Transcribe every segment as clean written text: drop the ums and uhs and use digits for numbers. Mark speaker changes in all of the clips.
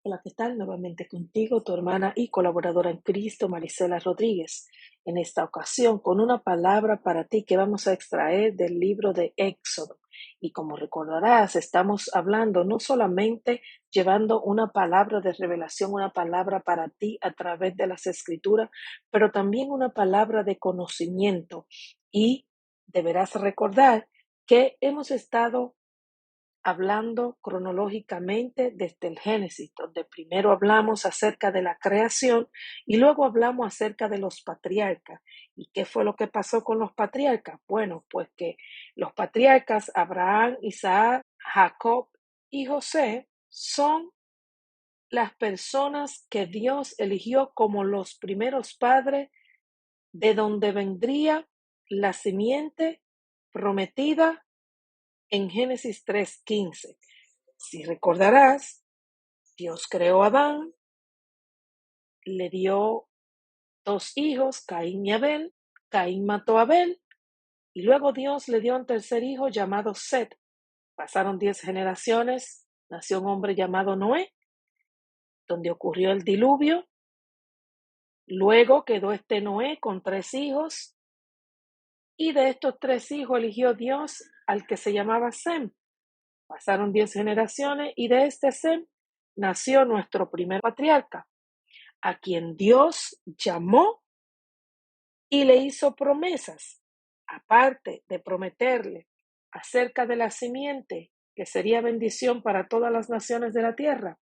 Speaker 1: Hola, ¿qué tal? Nuevamente contigo, tu hermana y colaboradora en Cristo, Marisela Rodríguez. En esta ocasión, con una palabra para ti que vamos a extraer del libro de Éxodo. Y como recordarás, estamos hablando no solamente llevando una palabra de revelación, una palabra para ti a través de las escrituras, pero también una palabra de conocimiento. Y deberás recordar que hemos estado hablando cronológicamente desde el Génesis, donde primero hablamos acerca de la creación y luego hablamos acerca de los patriarcas. ¿Y qué fue lo que pasó con los patriarcas? Bueno, pues que los patriarcas Abraham, Isaac, Jacob y José son las personas que Dios eligió como los primeros padres de donde vendría la simiente prometida en Génesis 3:15. Si recordarás, Dios creó a Adán, le dio dos hijos, Caín y Abel. Caín mató a Abel y luego Dios le dio un tercer hijo llamado Set. Pasaron 10 generaciones, nació un hombre llamado Noé, donde ocurrió el diluvio. Luego quedó este Noé con 3 hijos y de estos 3 hijos eligió Dios al que se llamaba Sem. Pasaron 10 generaciones y de este Sem nació nuestro primer patriarca, a quien Dios llamó y le hizo promesas, aparte de prometerle acerca de la simiente que sería bendición para todas las naciones de la tierra.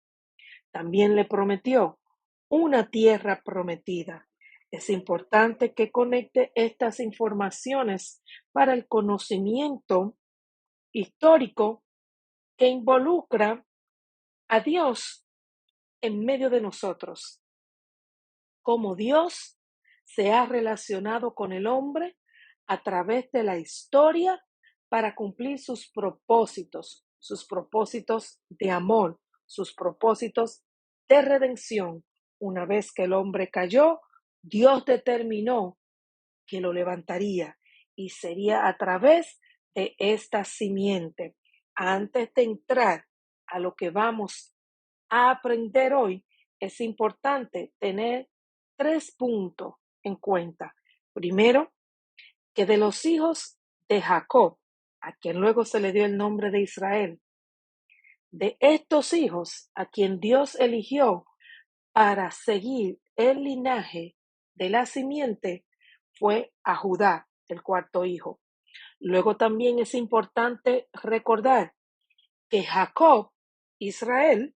Speaker 1: También le prometió una tierra prometida. Es importante que conecte estas informaciones para el conocimiento histórico que involucra a Dios en medio de nosotros, cómo Dios se ha relacionado con el hombre a través de la historia para cumplir sus propósitos de amor, sus propósitos de redención. Una vez que el hombre cayó, Dios determinó que lo levantaría y sería a través de esta simiente. Antes de entrar a lo que vamos a aprender hoy, es importante tener 3 puntos en cuenta. Primero, que de los hijos de Jacob, a quien luego se le dio el nombre de Israel, de estos hijos a quien Dios eligió para seguir el linaje de la simiente, fue a Judá, el cuarto hijo. Luego también es importante recordar que Jacob, Israel,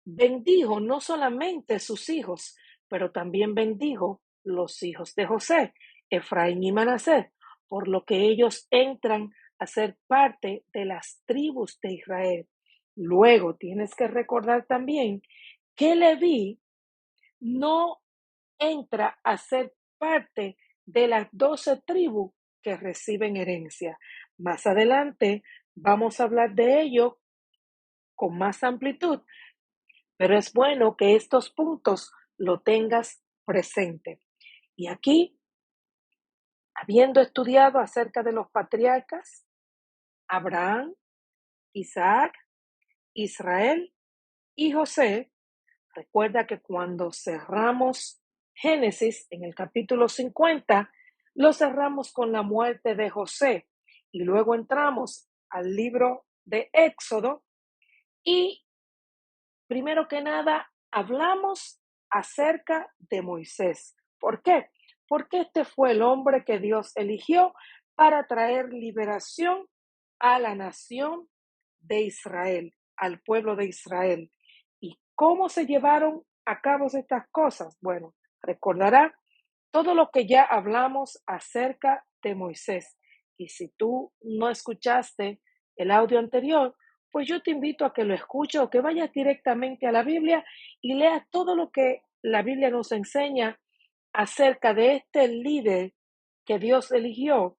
Speaker 1: bendijo no solamente sus hijos, pero también bendijo los hijos de José, Efraín y Manasés, por lo que ellos entran a ser parte de las tribus de Israel. Luego tienes que recordar también que Leví no entra a ser parte de las 12 tribus que reciben herencia. Más adelante vamos a hablar de ello con más amplitud, pero es bueno que estos puntos lo tengas presente. Y aquí, habiendo estudiado acerca de los patriarcas, Abraham, Isaac, Israel y José, recuerda que cuando cerramos Génesis en el capítulo 50, lo cerramos con la muerte de José y luego entramos al libro de Éxodo y primero que nada hablamos acerca de Moisés. ¿Por qué? Porque este fue el hombre que Dios eligió para traer liberación a la nación de Israel, al pueblo de Israel. ¿Y cómo se llevaron a cabo estas cosas? Bueno, recordará todo lo que ya hablamos acerca de Moisés. Y si tú no escuchaste el audio anterior, pues yo te invito a que lo escuches o que vayas directamente a la Biblia y leas todo lo que la Biblia nos enseña acerca de este líder que Dios eligió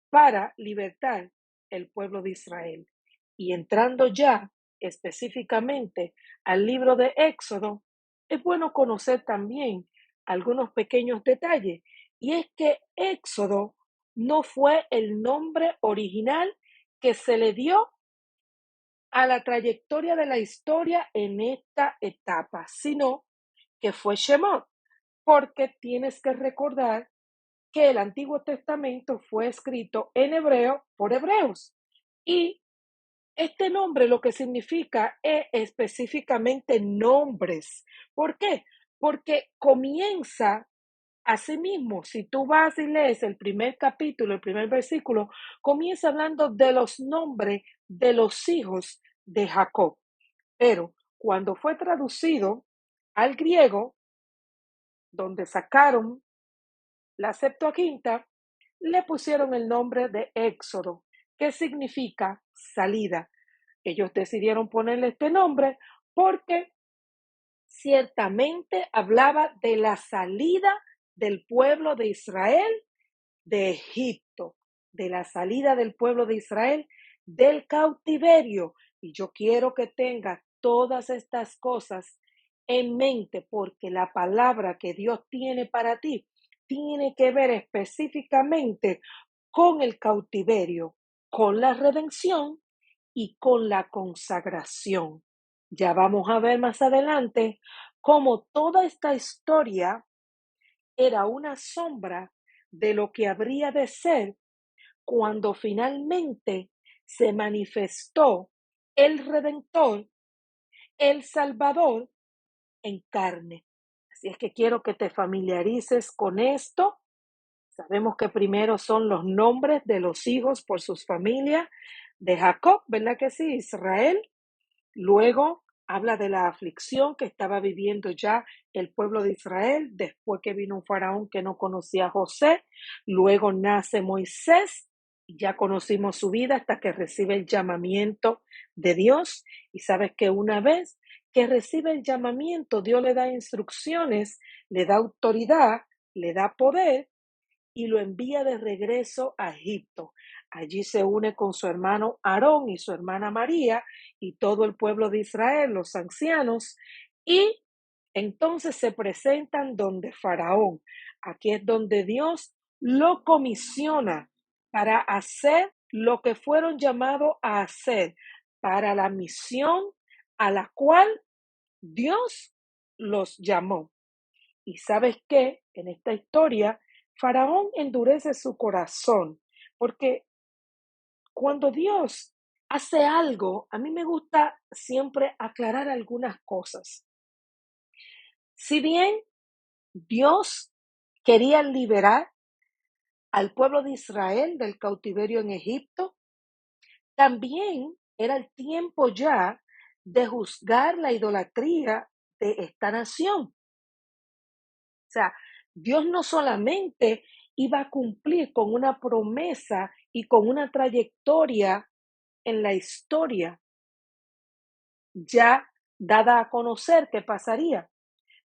Speaker 1: para libertar el pueblo de Israel. Y entrando ya específicamente al libro de Éxodo, es bueno conocer también algunos pequeños detalles. Y es que Éxodo no fue el nombre original que se le dio a la trayectoria de la historia en esta etapa, sino que fue Shemot, porque tienes que recordar que el Antiguo Testamento fue escrito en hebreo por hebreos. Y este nombre lo que significa es específicamente nombres. ¿Por qué? Porque comienza asimismo, si tú vas y lees el primer capítulo, el primer versículo, comienza hablando de los nombres de los hijos de Jacob. Pero cuando fue traducido al griego, donde sacaron la Septuaginta, le pusieron el nombre de Éxodo, que significa salida. Ellos decidieron ponerle este nombre porque ciertamente hablaba de la salida del pueblo de Israel de Egipto, de la salida del pueblo de Israel del cautiverio. Y yo quiero que tengas todas estas cosas en mente porque la palabra que Dios tiene para ti tiene que ver específicamente con el cautiverio, con la redención y con la consagración. Ya vamos a ver más adelante cómo toda esta historia era una sombra de lo que habría de ser cuando finalmente se manifestó el Redentor, el Salvador en carne. Así es que quiero que te familiarices con esto. Sabemos que primero son los nombres de los hijos por sus familias de Jacob, ¿verdad que sí? Israel. Luego habla de la aflicción que estaba viviendo ya el pueblo de Israel después que vino un faraón que no conocía a José. Luego nace Moisés, y ya conocimos su vida hasta que recibe el llamamiento de Dios. Y sabes que una vez que recibe el llamamiento, Dios le da instrucciones, le da autoridad, le da poder y lo envía de regreso a Egipto. Allí se une con su hermano Aarón y su hermana María y todo el pueblo de Israel, los ancianos, y entonces se presentan donde Faraón. Aquí es donde Dios lo comisiona para hacer lo que fueron llamados a hacer, para la misión a la cual Dios los llamó. Y sabes qué, en esta historia, Faraón endurece su corazón, porque cuando Dios hace algo, a mí me gusta siempre aclarar algunas cosas. Si bien Dios quería liberar al pueblo de Israel del cautiverio en Egipto, también era el tiempo ya de juzgar la idolatría de esta nación. O sea, Dios no solamente iba a cumplir con una promesa y con una trayectoria en la historia ya dada a conocer que pasaría,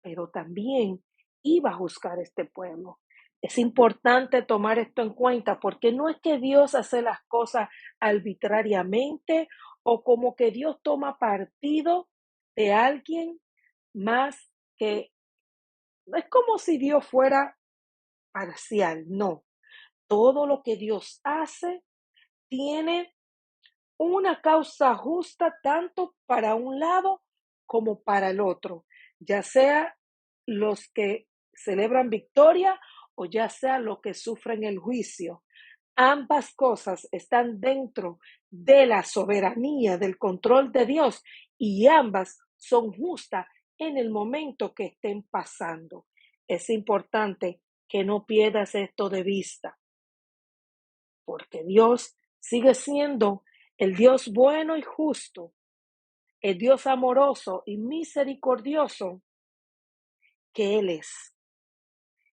Speaker 1: pero también iba a juzgar este pueblo. Es importante tomar esto en cuenta porque no es que Dios hace las cosas arbitrariamente o como que Dios toma partido de alguien más que... No es como si Dios fuera parcial, no. Todo lo que Dios hace tiene una causa justa tanto para un lado como para el otro, ya sea los que celebran victoria o ya sea los que sufren el juicio. Ambas cosas están dentro de la soberanía, del control de Dios y ambas son justas en el momento que estén pasando. Es importante que no pierdas esto de vista porque Dios sigue siendo el Dios bueno y justo, el Dios amoroso y misericordioso que Él es.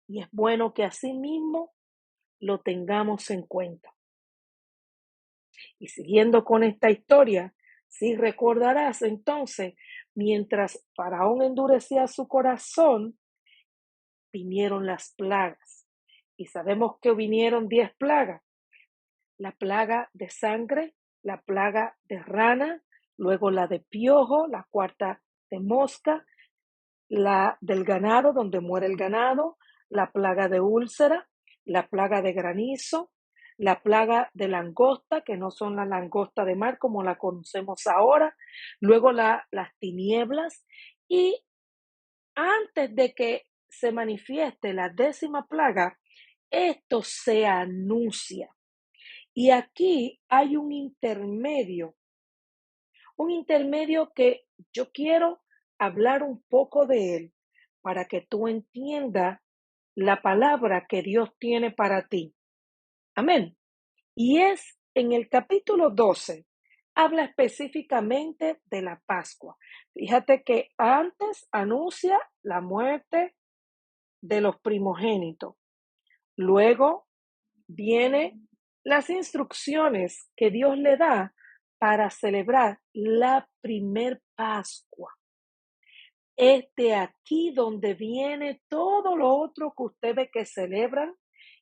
Speaker 1: Y es bueno que así mismo lo tengamos en cuenta. Y siguiendo con esta historia, si recordarás entonces, mientras Faraón endurecía su corazón, vinieron las plagas. Y sabemos que vinieron 10 plagas. La plaga de sangre, la plaga de rana, luego la de piojo, la cuarta de mosca, la del ganado, donde muere el ganado, la plaga de úlcera, la plaga de granizo, la plaga de langosta, que no son las langostas de mar como la conocemos ahora, luego las tinieblas, y antes de que se manifieste la 10ª plaga, esto se anuncia. Y aquí hay un intermedio que yo quiero hablar un poco de él para que tú entiendas la palabra que Dios tiene para ti. Amén. Y es en el capítulo 12, habla específicamente de la Pascua. Fíjate que antes anuncia la muerte de los primogénitos. Luego vienen las instrucciones que Dios le da para celebrar la primer Pascua. Es de aquí donde viene todo lo otro que ustedes que celebran,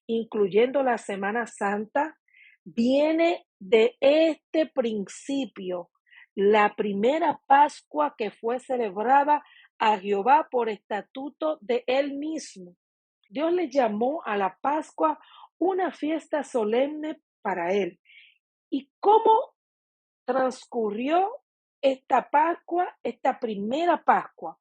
Speaker 1: incluyendo la Semana Santa, viene de este principio, la primera Pascua que fue celebrada a Jehová por estatuto de él mismo. Dios le llamó a la Pascua una fiesta solemne para él. ¿Y cómo transcurrió esta Pascua, esta primera Pascua?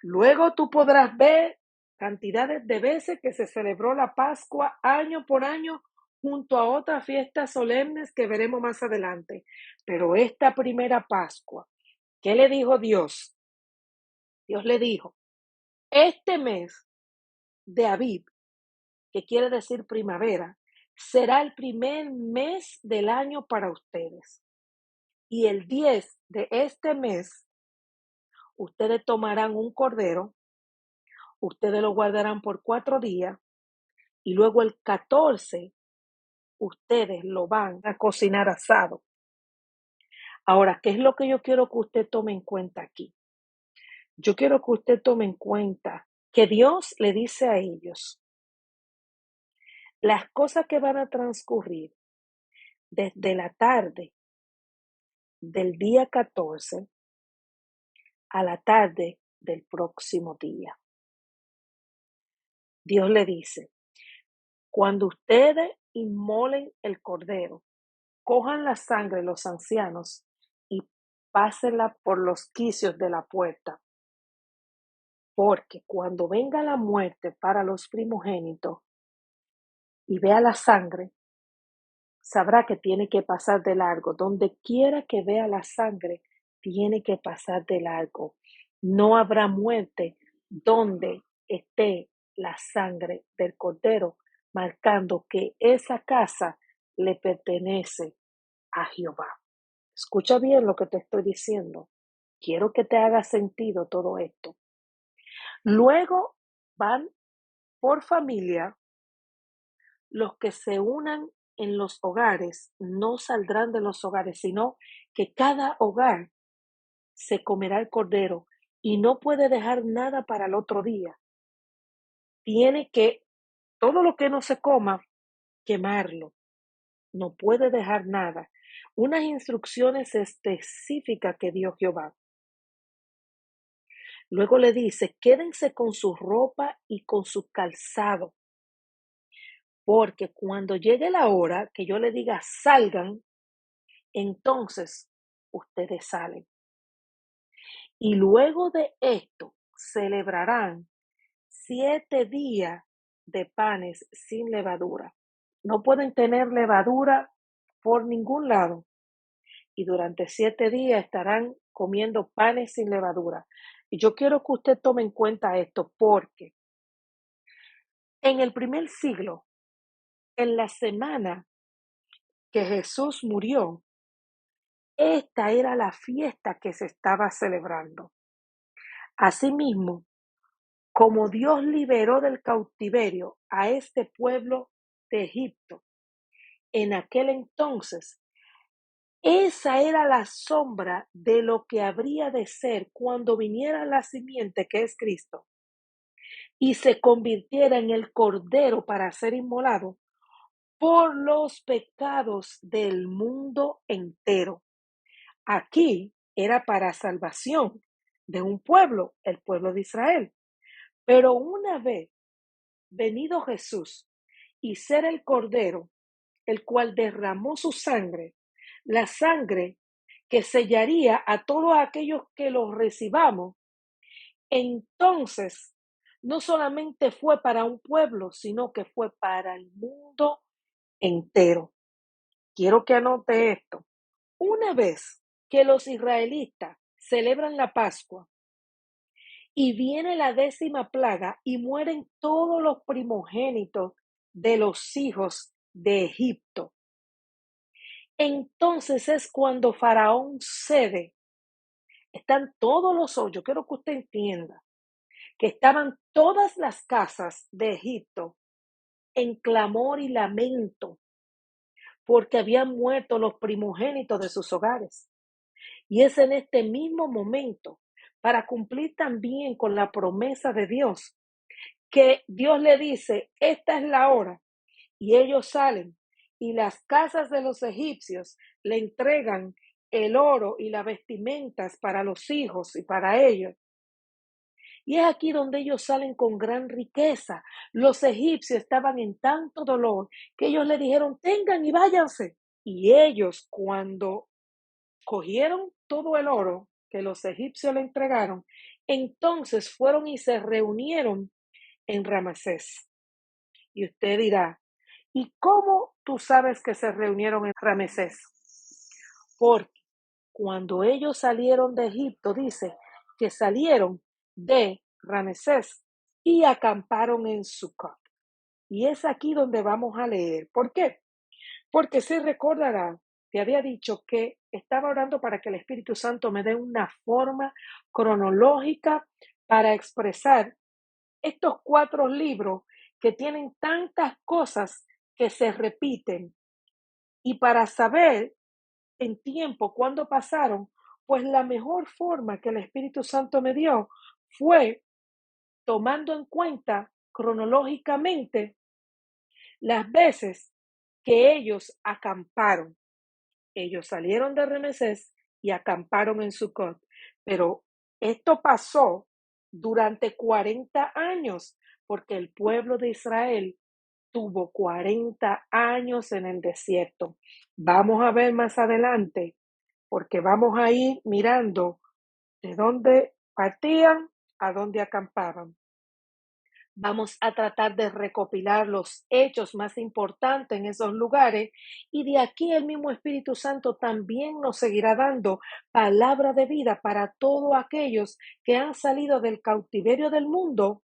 Speaker 1: Luego tú podrás ver cantidades de veces que se celebró la Pascua año por año junto a otras fiestas solemnes que veremos más adelante. Pero esta primera Pascua, ¿qué le dijo Dios? Dios le dijo, este mes de Abib, que quiere decir primavera, será el primer mes del año para ustedes. Y el 10 de este mes, ustedes tomarán un cordero, ustedes lo guardarán por 4 días, y luego el 14 ustedes lo van a cocinar asado. Ahora, ¿qué es lo que yo quiero que usted tome en cuenta aquí? Yo quiero que usted tome en cuenta que Dios le dice a ellos las cosas que van a transcurrir desde la tarde del día 14 a la tarde del próximo día. Dios le dice, cuando ustedes inmolen el cordero, cojan la sangre los ancianos y pásenla por los quicios de la puerta. Porque cuando venga la muerte para los primogénitos y vea la sangre, sabrá que tiene que pasar de largo. Donde quiera que vea la sangre, tiene que pasar de largo. No habrá muerte donde esté la sangre del cordero, marcando que esa casa le pertenece a Jehová. Escucha bien lo que te estoy diciendo. Quiero que te haga sentido todo esto. Luego van por familia. Los que se unan en los hogares no saldrán de los hogares, sino que cada hogar se comerá el cordero y no puede dejar nada para el otro día. Tiene que, todo lo que no se coma, quemarlo. No puede dejar nada. Unas instrucciones específicas que dio Jehová. Luego le dice, quédense con su ropa y con su calzado, porque cuando llegue la hora que yo le diga salgan, entonces ustedes salen. Y luego de esto celebrarán 7 días de panes sin levadura. No pueden tener levadura por ningún lado. Y durante 7 días estarán comiendo panes sin levadura. Y yo quiero que usted tome en cuenta esto porque en el primer siglo, en la semana que Jesús murió, esta era la fiesta que se estaba celebrando. Asimismo, como Dios liberó del cautiverio a este pueblo de Egipto, en aquel entonces, esa era la sombra de lo que habría de ser cuando viniera la simiente que es Cristo y se convirtiera en el cordero para ser inmolado por los pecados del mundo entero. Aquí era para salvación de un pueblo, el pueblo de Israel. Pero una vez venido Jesús y ser el cordero, el cual derramó su sangre, la sangre que sellaría a todos aquellos que los recibamos, entonces no solamente fue para un pueblo, sino que fue para el mundo entero. Quiero que anote esto. Una vez que los israelitas celebran la Pascua y viene la 10ª plaga y mueren todos los primogénitos de los hijos de Egipto, entonces es cuando Faraón cede. Están todos los ojos. Yo quiero que usted entienda que estaban todas las casas de Egipto en clamor y lamento porque habían muerto los primogénitos de sus hogares. Y es en este mismo momento, para cumplir también con la promesa de Dios, que Dios le dice, esta es la hora, y ellos salen, y las casas de los egipcios le entregan el oro y las vestimentas para los hijos y para ellos. Y es aquí donde ellos salen con gran riqueza. Los egipcios estaban en tanto dolor que ellos le dijeron, tengan y váyanse. Y ellos, cuando cogieron todo el oro que los egipcios le entregaron, entonces fueron y se reunieron en Ramesés. Y usted dirá, ¿y cómo tú sabes que se reunieron en Ramesés? Porque cuando ellos salieron de Egipto, dice que salieron de Ramesés y acamparon en Sucot. Y es aquí donde vamos a leer. ¿Por qué? Porque si recordará, te había dicho que estaba orando para que el Espíritu Santo me dé una forma cronológica para expresar estos 4 libros que tienen tantas cosas que se repiten. Y para saber en tiempo cuándo pasaron, pues la mejor forma que el Espíritu Santo me dio fue tomando en cuenta cronológicamente las veces que ellos acamparon. Ellos salieron de Ramesés y acamparon en Sucot. Pero esto pasó durante 40 años, porque el pueblo de Israel tuvo 40 años en el desierto. Vamos a ver más adelante, porque vamos a ir mirando de dónde partían a dónde acampaban. Vamos a tratar de recopilar los hechos más importantes en esos lugares y de aquí el mismo Espíritu Santo también nos seguirá dando palabra de vida para todos aquellos que han salido del cautiverio del mundo,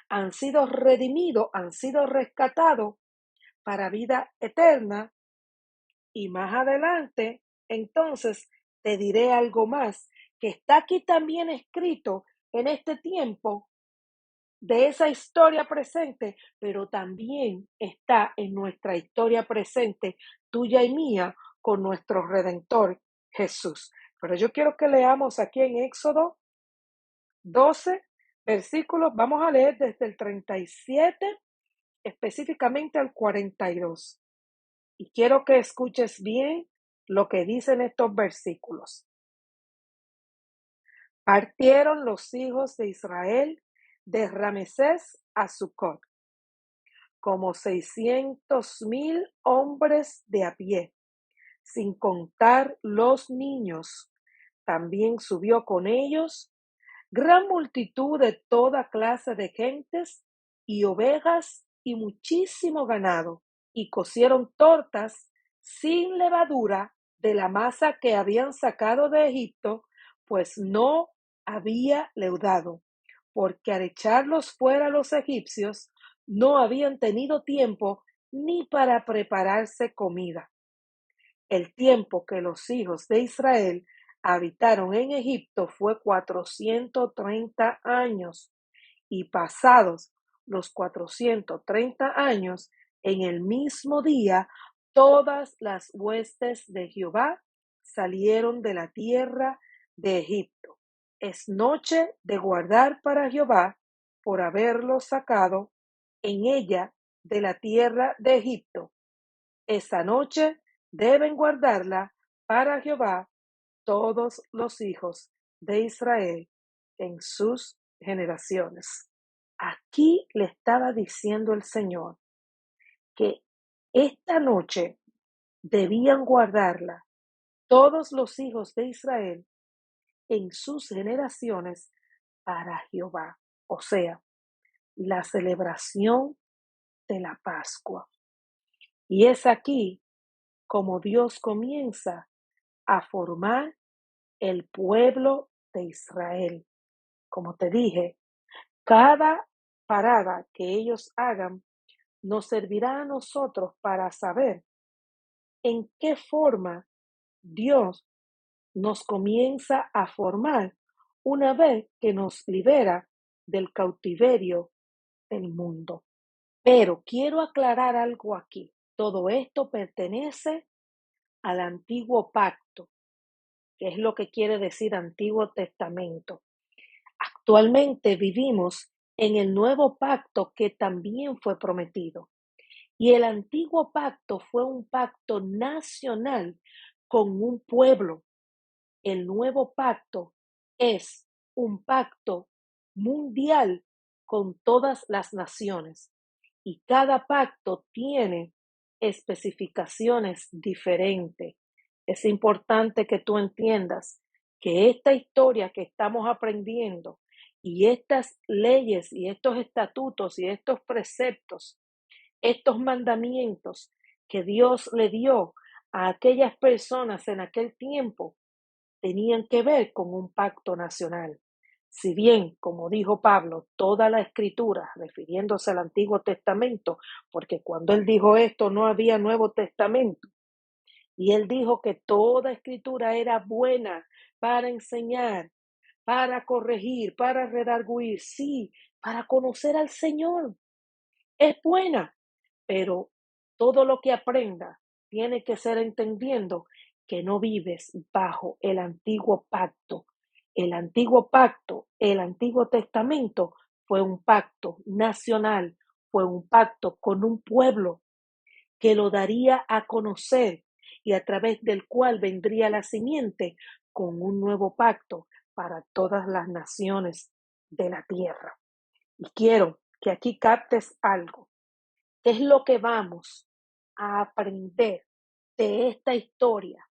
Speaker 1: han sido redimidos, han sido rescatados para vida eterna. Y más adelante, entonces, te diré algo más que está aquí también escrito en este tiempo de esa historia presente, pero también está en nuestra historia presente, tuya y mía, con nuestro Redentor Jesús. Pero yo quiero que leamos aquí en Éxodo 12 versículos, vamos a leer desde el 37 específicamente al 42. Y quiero que escuches bien lo que dicen estos versículos. Partieron los hijos de Israel de Ramesés a Sucot, como 600,000 hombres de a pie, sin contar los niños. También subió con ellos gran multitud de toda clase de gentes y ovejas y muchísimo ganado, y cocieron tortas sin levadura de la masa que habían sacado de Egipto, pues no había leudado, porque al echarlos fuera los egipcios, no habían tenido tiempo ni para prepararse comida. El tiempo que los hijos de Israel habitaron en Egipto fue 430 años, y pasados los 430 años, en el mismo día, todas las huestes de Jehová salieron de la tierra de Egipto. Es noche de guardar para Jehová por haberlos sacado en ella de la tierra de Egipto. Esa noche deben guardarla para Jehová todos los hijos de Israel en sus generaciones. Aquí le estaba diciendo el Señor que esta noche debían guardarla todos los hijos de Israel en sus generaciones para Jehová. O sea, la celebración de la Pascua. Y es aquí como Dios comienza a formar el pueblo de Israel. Como te dije, cada parada que ellos hagan nos servirá a nosotros para saber en qué forma Dios nos comienza a formar una vez que nos libera del cautiverio del mundo. Pero quiero aclarar algo aquí. Todo esto pertenece al antiguo pacto, que es lo que quiere decir Antiguo Testamento. Actualmente vivimos en el nuevo pacto que también fue prometido. Y el antiguo pacto fue un pacto nacional con un pueblo. El nuevo pacto es un pacto mundial con todas las naciones. Y cada pacto tiene especificaciones diferentes. Es importante que tú entiendas que esta historia que estamos aprendiendo y estas leyes y estos estatutos y estos preceptos, estos mandamientos que Dios le dio a aquellas personas en aquel tiempo, tenían que ver con un pacto nacional. Si bien, como dijo Pablo, toda la escritura, refiriéndose al Antiguo Testamento, porque cuando él dijo esto no había Nuevo Testamento, y él dijo que toda escritura era buena para enseñar, para corregir, para redarguir, sí, para conocer al Señor. Es buena, pero todo lo que aprenda tiene que ser entendiendo que no vives bajo el antiguo pacto. El antiguo pacto, el Antiguo Testamento fue un pacto nacional, fue un pacto con un pueblo que lo daría a conocer y a través del cual vendría la simiente con un nuevo pacto para todas las naciones de la tierra. Y quiero que aquí captes algo. ¿Qué es lo que vamos a aprender de esta historia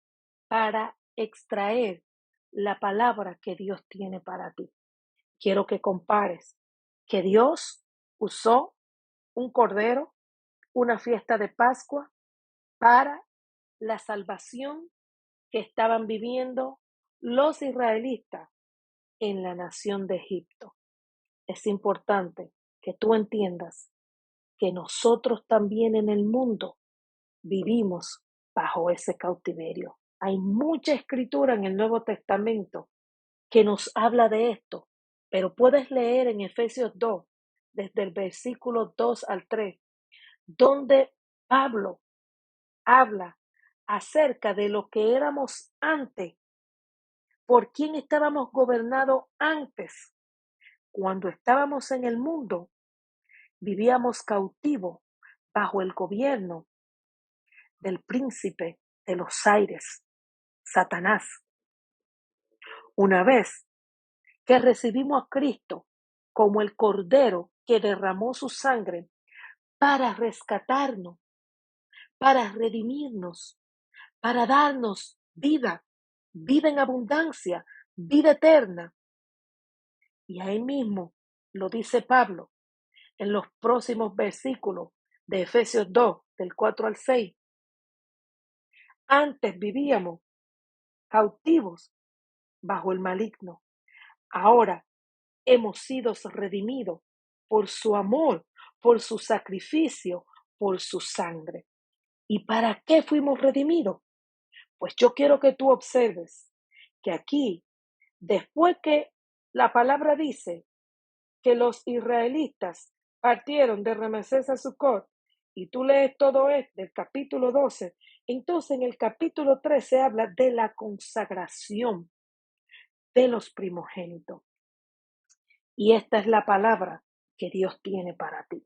Speaker 1: para extraer la palabra que Dios tiene para ti? Quiero que compares que Dios usó un cordero, una fiesta de Pascua, para la salvación que estaban viviendo los israelitas en la nación de Egipto. Es importante que tú entiendas que nosotros también en el mundo vivimos bajo ese cautiverio. Hay mucha escritura en el Nuevo Testamento que nos habla de esto, pero puedes leer en Efesios 2, desde el versículo 2 al 3, donde Pablo habla acerca de lo que éramos antes, por quién estábamos gobernados antes. Cuando estábamos en el mundo, vivíamos cautivos bajo el gobierno del príncipe de los aires, Satanás. Una vez que recibimos a Cristo como el Cordero que derramó su sangre para rescatarnos, para redimirnos, para darnos vida, vida en abundancia, vida eterna. Y ahí mismo lo dice Pablo en los próximos versículos de Efesios 2, del 4 al 6. Antes vivíamos cautivos bajo el maligno. Ahora hemos sido redimidos por su amor, por su sacrificio, por su sangre. ¿Y para qué fuimos redimidos? Pues yo quiero que tú observes que aquí, después que la palabra dice que los israelitas partieron de Ramesés a Sucot, y tú lees todo esto del capítulo 12, entonces en el capítulo 13 habla de la consagración de los primogénitos. Y esta es la palabra que Dios tiene para ti.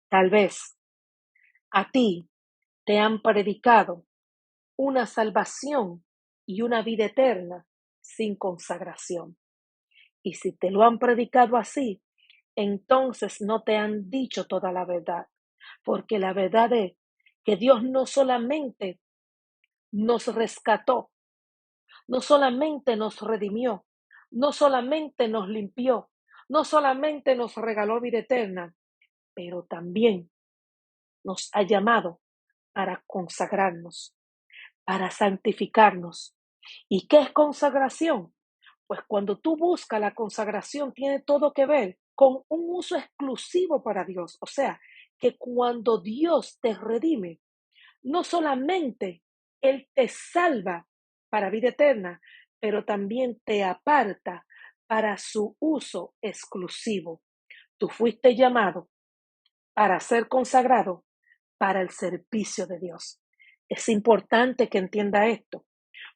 Speaker 1: Tal vez a ti te han predicado una salvación y una vida eterna sin consagración. Y si te lo han predicado así, entonces no te han dicho toda la verdad, porque la verdad es que Dios no solamente nos rescató, no solamente nos redimió, no solamente nos limpió, no solamente nos regaló vida eterna, pero también nos ha llamado para consagrarnos, para santificarnos. ¿Y qué es consagración? Pues cuando tú buscas la consagración tiene todo que ver con un uso exclusivo para Dios. O sea, que cuando Dios te redime, no solamente Él te salva para vida eterna, pero también te aparta para su uso exclusivo. Tú fuiste llamado para ser consagrado para el servicio de Dios. Es importante que entienda esto,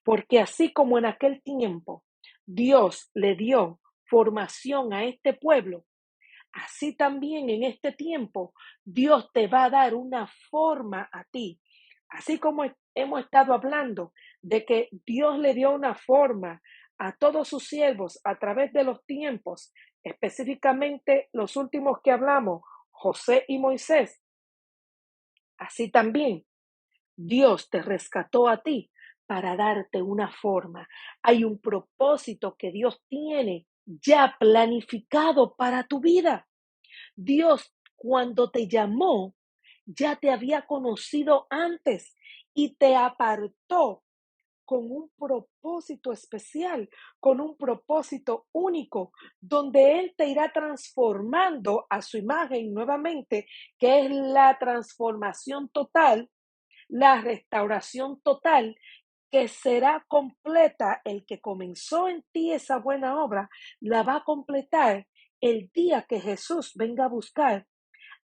Speaker 1: porque así como en aquel tiempo Dios le dio formación a este pueblo, así también en este tiempo Dios te va a dar una forma a ti. Así como hemos estado hablando de que Dios le dio una forma a todos sus siervos a través de los tiempos, específicamente los últimos que hablamos, José y Moisés, así también Dios te rescató a ti para darte una forma. Hay un propósito que Dios tiene ya planificado para tu vida. Dios, cuando te llamó, ya te había conocido antes y te apartó con un propósito especial, con un propósito único, donde Él te irá transformando a su imagen nuevamente, que es la transformación total, la restauración total, que será completa. El que comenzó en ti esa buena obra, la va a completar el día que Jesús venga a buscar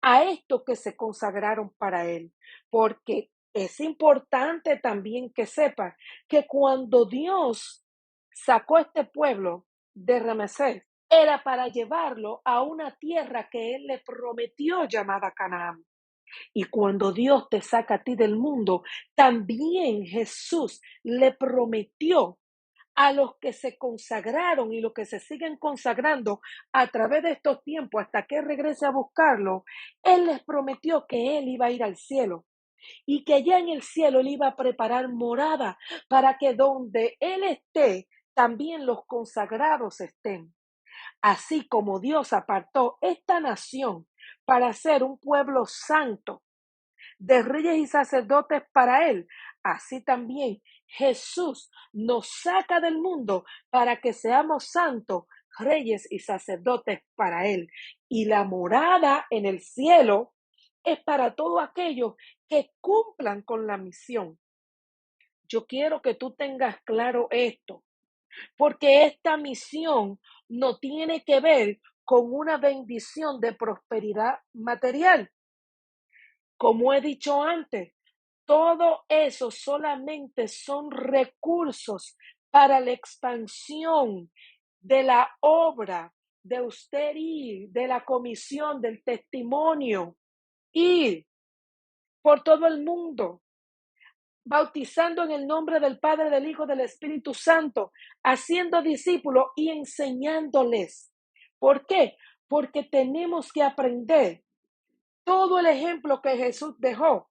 Speaker 1: a estos que se consagraron para Él. Porque es importante también que sepa que cuando Dios sacó a este pueblo de Ramesés, era para llevarlo a una tierra que Él le prometió llamada Canaán. Y cuando Dios te saca a ti del mundo, también Jesús le prometió a los que se consagraron y los que se siguen consagrando a través de estos tiempos hasta que regrese a buscarlo, Él les prometió que Él iba a ir al cielo y que allá en el cielo Él iba a preparar morada para que donde Él esté, también los consagrados estén. Así como Dios apartó esta nación para ser un pueblo santo, de reyes y sacerdotes para Él, así también Jesús nos saca del mundo para que seamos santos, reyes y sacerdotes para Él. Y la morada en el cielo es para todos aquellos que cumplan con la misión. Yo quiero que tú tengas claro esto, porque esta misión no tiene que ver con una bendición de prosperidad material. Como he dicho antes, todo eso solamente son recursos para la expansión de la obra, de usted ir, de la comisión, del testimonio, ir por todo el mundo, bautizando en el nombre del Padre, del Hijo, del Espíritu Santo, haciendo discípulos y enseñándoles. ¿Por qué? Porque tenemos que aprender todo el ejemplo que Jesús dejó,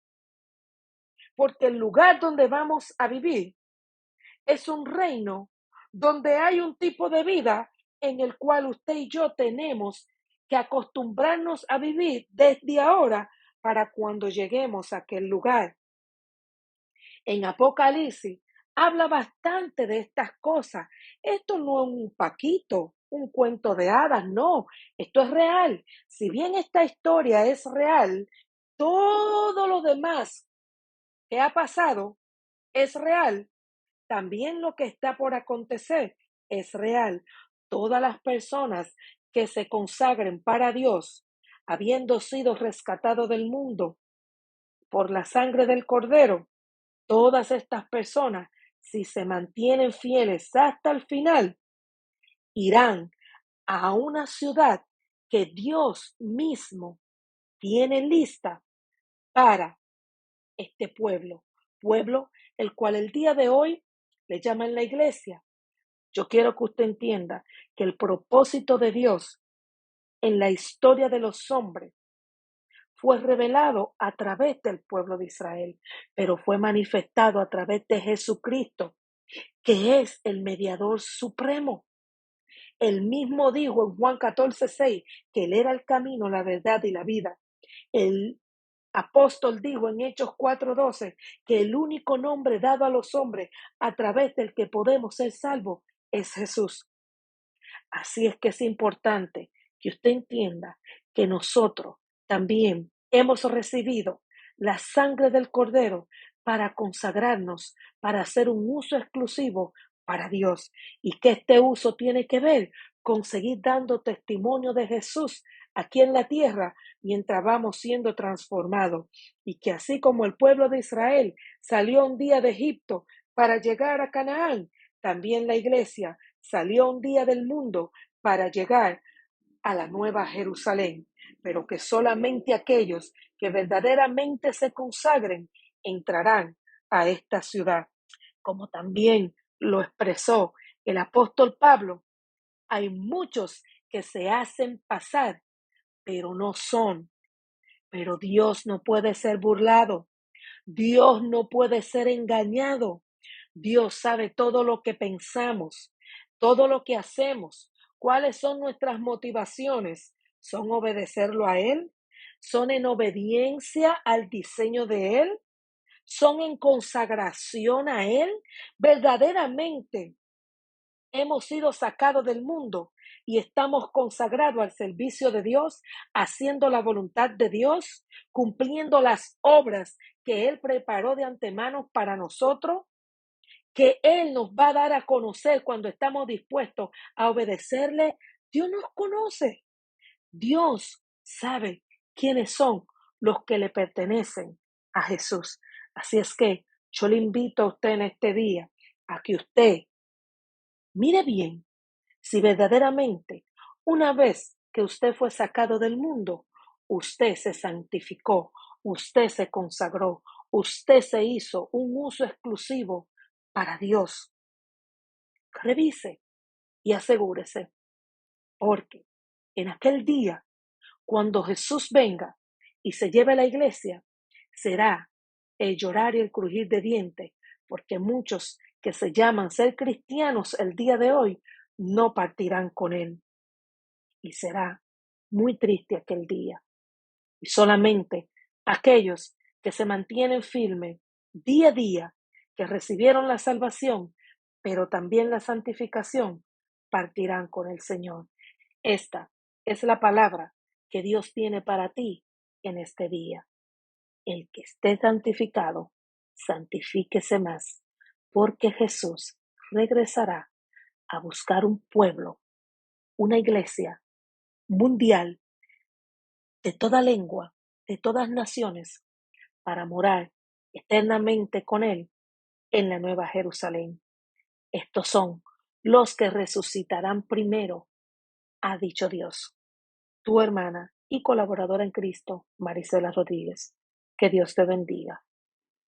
Speaker 1: porque el lugar donde vamos a vivir es un reino donde hay un tipo de vida en el cual usted y yo tenemos que acostumbrarnos a vivir desde ahora para cuando lleguemos a aquel lugar. En Apocalipsis habla bastante de estas cosas. Esto no es un paquito, un cuento de hadas, no, esto es real. Si bien esta historia es real, todo lo demás que ha pasado es real. También lo que está por acontecer es real. Todas las personas que se consagren para Dios, habiendo sido rescatados del mundo por la sangre del Cordero, todas estas personas, si se mantienen fieles hasta el final, irán a una ciudad que Dios mismo tiene lista para este pueblo, pueblo el cual el día de hoy le llaman la iglesia. Yo quiero que usted entienda que el propósito de Dios en la historia de los hombres fue revelado a través del pueblo de Israel, pero fue manifestado a través de Jesucristo, que es el mediador supremo. Él mismo dijo en Juan 14:6 que Él era el camino, la verdad y la vida. El apóstol dijo en Hechos 4:12 que el único nombre dado a los hombres a través del que podemos ser salvos es Jesús. Así es que es importante que usted entienda que nosotros también hemos recibido la sangre del Cordero para consagrarnos, para hacer un uso exclusivo para Dios, y que este uso tiene que ver con seguir dando testimonio de Jesús aquí en la tierra mientras vamos siendo transformados, y que así como el pueblo de Israel salió un día de Egipto para llegar a Canaán, también la iglesia salió un día del mundo para llegar a la nueva Jerusalén, pero que solamente aquellos que verdaderamente se consagren entrarán a esta ciudad. Como también lo expresó el apóstol Pablo, hay muchos que se hacen pasar, pero no son. Pero Dios no puede ser burlado. Dios no puede ser engañado. Dios sabe todo lo que pensamos, todo lo que hacemos, cuáles son nuestras motivaciones. ¿Son obedecerlo a Él? ¿Son en obediencia al diseño de Él? ¿Son en consagración a Él? Verdaderamente hemos sido sacados del mundo y estamos consagrados al servicio de Dios, haciendo la voluntad de Dios, cumpliendo las obras que Él preparó de antemano para nosotros, que Él nos va a dar a conocer cuando estamos dispuestos a obedecerle. Dios nos conoce. Dios sabe quiénes son los que le pertenecen a Jesús. Así es que yo le invito a usted en este día a que usted mire bien si verdaderamente, una vez que usted fue sacado del mundo, usted se santificó, usted se consagró, usted se hizo un uso exclusivo para Dios. Revise y asegúrese, porque en aquel día, cuando Jesús venga y se lleve a la iglesia, será el llorar y el crujir de dientes, porque muchos que se llaman ser cristianos el día de hoy no partirán con él. Y será muy triste aquel día. Y solamente aquellos que se mantienen firmes día a día, que recibieron la salvación, pero también la santificación, partirán con el Señor. Esta es la palabra que Dios tiene para ti en este día. El que esté santificado, santifíquese más, porque Jesús regresará a buscar un pueblo, una iglesia mundial de toda lengua, de todas naciones, para morar eternamente con Él en la Nueva Jerusalén. Estos son los que resucitarán primero, ha dicho Dios. Tu hermana y colaboradora en Cristo, Marisela Rodríguez. Que Dios te bendiga.